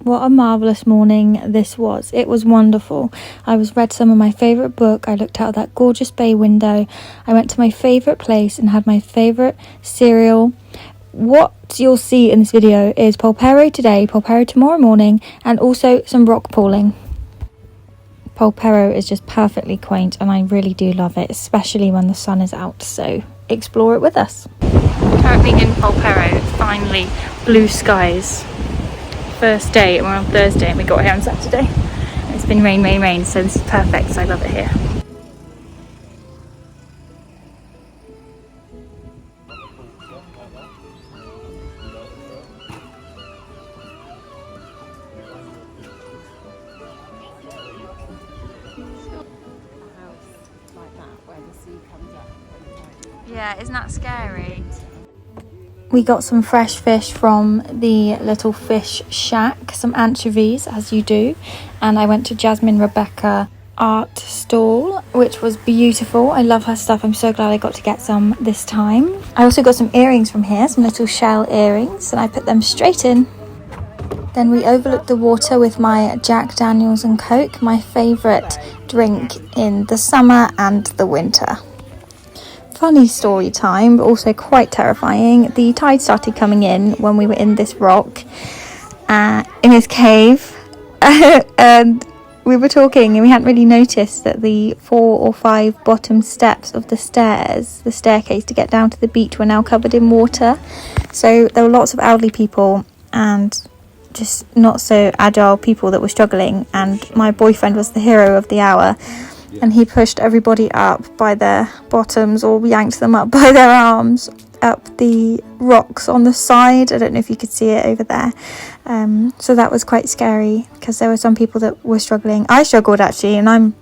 What a marvellous morning this was. It was wonderful. I read some of my favourite book. I looked out that gorgeous bay window. I went to my favourite place and had my favourite cereal. What you'll see in this video is Polperro today, Polperro tomorrow morning, and also some rock pooling. Polperro is just perfectly quaint and I really do love it, especially when the sun is out, so explore it with us. Currently in Polperro, finally blue skies. First day, and we're on Thursday and we got here on Saturday. It's been rain, so this is perfect, so I love it here. Yeah, isn't that scary? We got some fresh fish from the little fish shack, some anchovies as you do, and I went to Jasmine Rebecca art stall, which was beautiful. I love her stuff. I'm so glad I got to get some this time. I also got some earrings from here, some little shell earrings, and I put them straight in. Then we overlooked the water with my Jack Daniels and Coke, my favourite drink in the summer and the winter. Funny story time, but also quite terrifying. The tide started coming in when we were in this rock, in this cave, and we were talking and we hadn't really noticed that the 4 or 5 bottom steps of the stairs, the staircase to get down to the beach, were now covered in water. So there were lots of elderly people and just not so agile people that were struggling, and my boyfriend was the hero of the hour. And he pushed everybody up by their bottoms, or yanked them up by their arms up the rocks on the side. I don't know if you could see it over there. So that was quite scary because there were some people that were struggling. I struggled actually, and I'm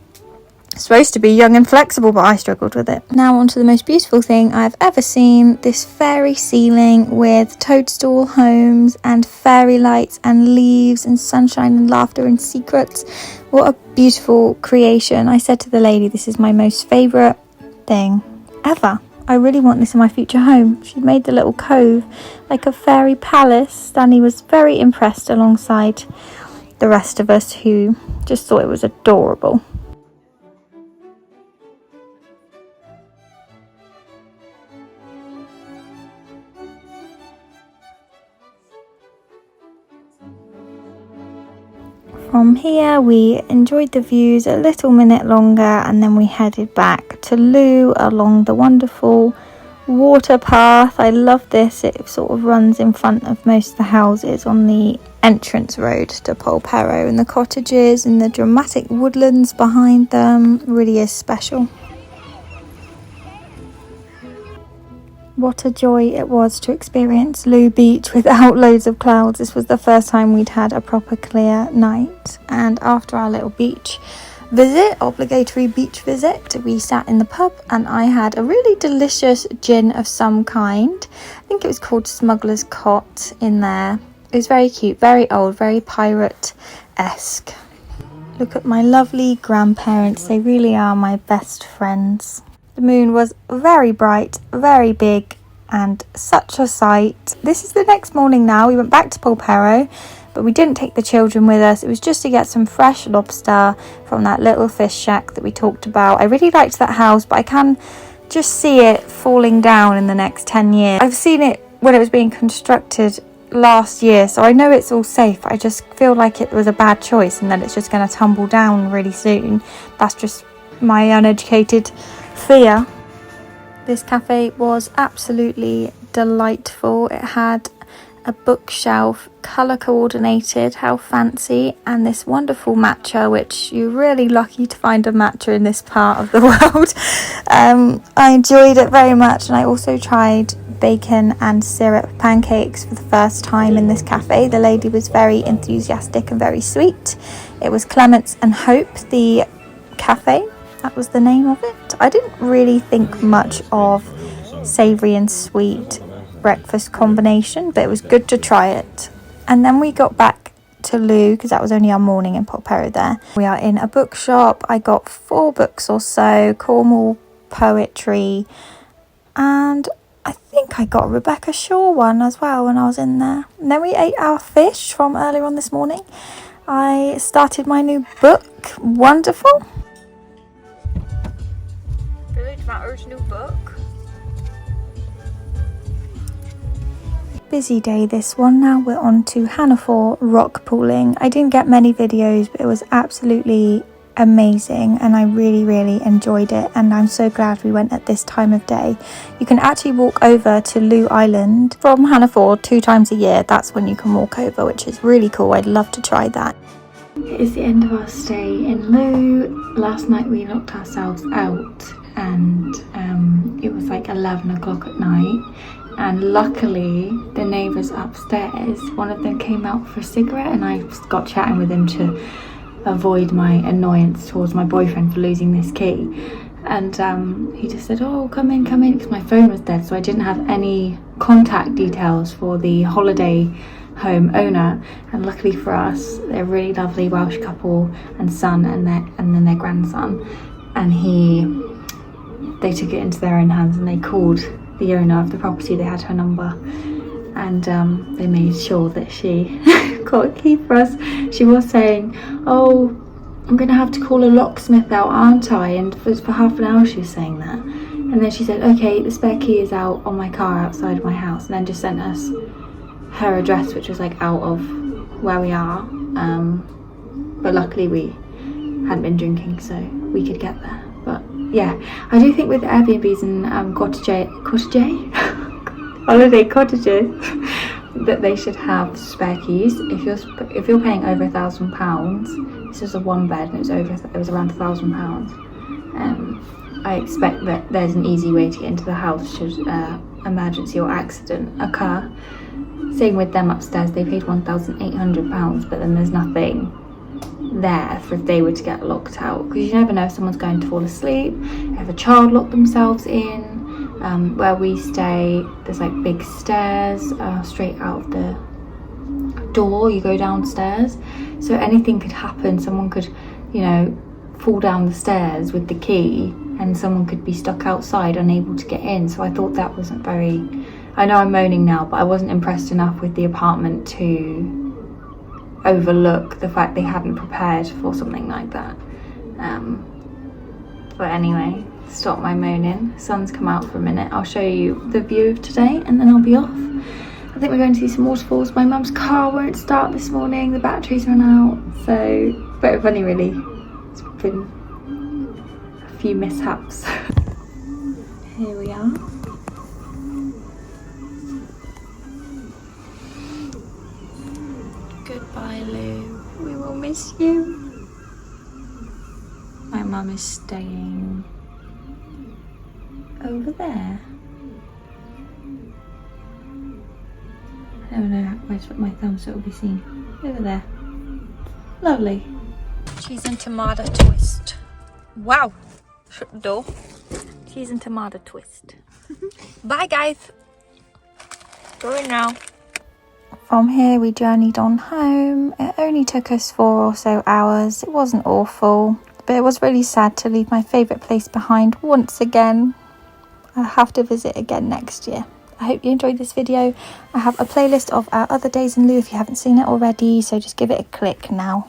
supposed to be young and flexible, but I struggled with it. Now on to the most beautiful thing I've ever seen, this fairy ceiling with toadstool homes and fairy lights and leaves and sunshine and laughter and secrets. What a beautiful creation. I said to the lady, this is my most favourite thing ever. I really want this in my future home. She made the little cove like a fairy palace. Danny was very impressed alongside the rest of us who just thought it was adorable. From here we enjoyed the views a little minute longer, and then we headed back to Looe along the wonderful water path. I love this. It sort of runs in front of most of the houses on the entrance road to Polperro, and the cottages and the dramatic woodlands behind them really is special. What a joy it was to experience Looe Beach without loads of clouds. This was the first time we'd had a proper clear night. And after our little beach visit, obligatory beach visit, we sat in the pub and I had a really delicious gin of some kind. I think it was called Smuggler's Cot in there. It was very cute, very old, very pirate-esque. Look at my lovely grandparents. They really are my best friends. The moon was very bright, very big, and such a sight. This is the next morning now. We went back to Polperro, but we didn't take the children with us. It was just to get some fresh lobster from that little fish shack that we talked about. I really liked that house, but I can just see it falling down in the next 10 years. I've seen it when it was being constructed last year, so I know it's all safe. I just feel like it was a bad choice and that it's just going to tumble down really soon. That's just my uneducated fear. This cafe was absolutely delightful. It had a bookshelf, colour coordinated, how fancy, and this wonderful matcha, which you're really lucky to find a matcha in this part of the world. I enjoyed it very much, and I also tried bacon and syrup pancakes for the first time in this cafe. The lady was very enthusiastic and very sweet. It was Clements and Hope, the cafe. That was the name of it. I didn't really think much of savoury and sweet breakfast combination, but it was good to try it. And then we got back to Looe because that was only our morning in Polperro there. We are in a bookshop. I got 4 books or so, Cornwall poetry, and I think I got a Rebecca Shaw one as well when I was in there. And then we ate our fish from earlier on this morning. I started my new book. Wonderful. Village Matters new book. Busy day this one. Now we're on to Hannaford rock pooling. I didn't get many videos, but it was absolutely amazing and I really enjoyed it, and I'm so glad we went at this time of day. You can actually walk over to Looe Island from Hannaford 2 times a year. That's when you can walk over, which is really cool. I'd love to try that. It is the end of our stay in Looe. Last night we knocked ourselves out and it was like 11 o'clock at night. And luckily, the neighbours upstairs, one of them came out for a cigarette and I got chatting with him to avoid my annoyance towards my boyfriend for losing this key. And he just said, oh, come in, because my phone was dead. So I didn't have any contact details for the holiday home owner. And luckily for us, they're a really lovely Welsh couple and son and then their grandson. And they took it into their own hands and they called the owner of the property. They had her number and they made sure that she got a key for us. She was saying, oh, I'm gonna have to call a locksmith out, aren't I? And for half an hour she was saying that, and then she said, okay, the spare key is out on my car outside of my house, and then just sent us her address, which was like out of where we are, but luckily we hadn't been drinking so we could get there. But yeah, I do think with Airbnbs and holiday cottages that they should have spare keys. If you're paying over £1,000, this is a 1 bed and it was around £1,000. I expect that there's an easy way to get into the house should emergency or accident occur. Same with them upstairs, they paid £1,800, but then there's nothing there for if they were to get locked out, because you never know if someone's going to fall asleep, if a child locked themselves in. Where we stay, there's like big stairs straight out of the door. You go downstairs, so anything could happen. Someone could, fall down the stairs with the key and someone could be stuck outside unable to get in. So I thought that wasn't very, I know I'm moaning now, but I wasn't impressed enough with the apartment to overlook the fact they hadn't prepared for something like that. But anyway, stop my moaning. Sun's come out for a minute. I'll show you the view of today and then I'll be off. I think we're going to see some waterfalls. My mum's car won't start this morning, the batteries run out, so bit funny really. It's been a few mishaps. Here we are. Goodbye, Lou. We will miss you. My mum is staying over there. I don't know where to put my thumb so it will be seen. Over there. Lovely. Cheese and tomato twist. Wow. Shut the door. Cheese and tomato twist. Bye guys. Going now. From here we journeyed on home. It only took us 4 or so hours. It wasn't awful, but it was really sad to leave my favourite place behind once again. I'll have to visit again next year. I hope you enjoyed this video. I have a playlist of our other days in Looe if you haven't seen it already, so just give it a click now.